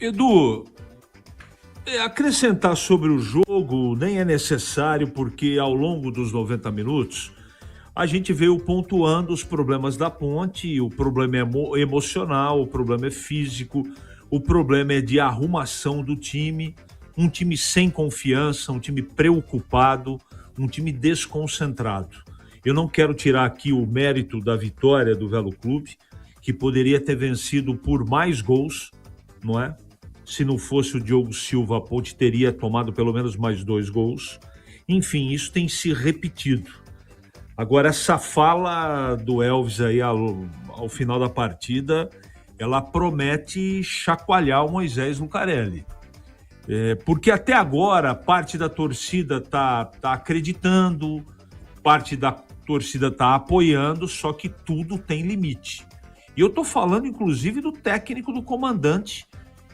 Edu, acrescentar sobre o jogo nem é necessário, porque ao longo dos 90 minutos a gente veio pontuando os problemas da Ponte. O problema é emocional, o problema é físico, o problema é de arrumação do time, um time sem confiança, um time preocupado, um time desconcentrado. Eu não quero tirar aqui o mérito da vitória do Velo Clube, que poderia ter vencido por mais gols, não é? Se não fosse o Diogo Silva, a Ponte teria tomado pelo menos mais 2 gols. Enfim, isso tem se repetido. Agora, essa fala do Elvis aí ao final da partida, ela promete chacoalhar o Moisés Lucarelli. Porque até agora, parte da torcida tá acreditando, parte da torcida tá apoiando, só que tudo tem limite. E eu tô falando, inclusive, do técnico do comandante,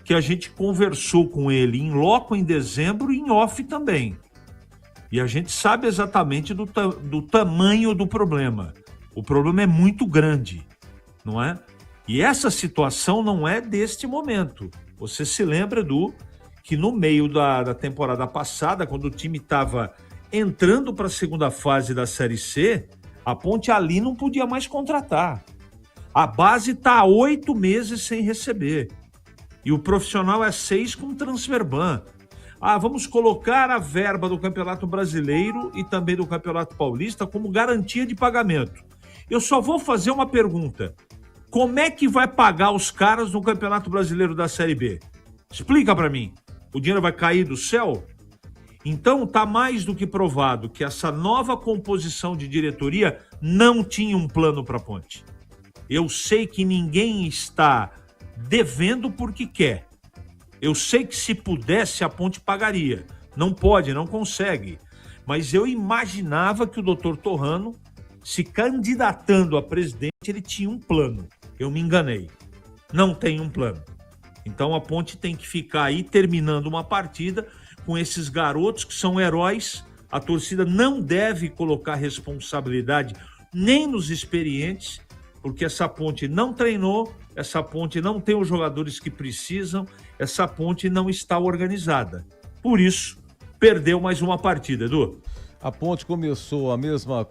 que a gente conversou com ele em loco em dezembro e em off também. E a gente sabe exatamente do tamanho do problema. O problema é muito grande, não é? E essa situação não é deste momento. Você se lembra, Edu, que no meio da temporada passada, quando o time estava entrando para a segunda fase da Série C, a Ponte ali não podia mais contratar. A base está há 8 meses sem receber. E o profissional é 6 com transfer ban. Vamos colocar a verba do Campeonato Brasileiro e também do Campeonato Paulista como garantia de pagamento. Eu só vou fazer uma pergunta. Como é que vai pagar os caras no Campeonato Brasileiro da Série B? Explica para mim. O dinheiro vai cair do céu? Então está mais do que provado que essa nova composição de diretoria não tinha um plano para a Ponte. Eu sei que ninguém está devendo porque quer. Eu sei que se pudesse a Ponte pagaria. Não pode, não consegue. Mas eu imaginava que o doutor Torrano, se candidatando a presidente, ele tinha um plano. Eu me enganei. Não tem um plano. Então a Ponte tem que ficar aí terminando uma partida com esses garotos que são heróis. A torcida não deve colocar responsabilidade nem nos experientes, porque essa Ponte não treinou, essa Ponte não tem os jogadores que precisam, essa Ponte não está organizada. Por isso, perdeu mais uma partida, Edu. A Ponte começou a mesma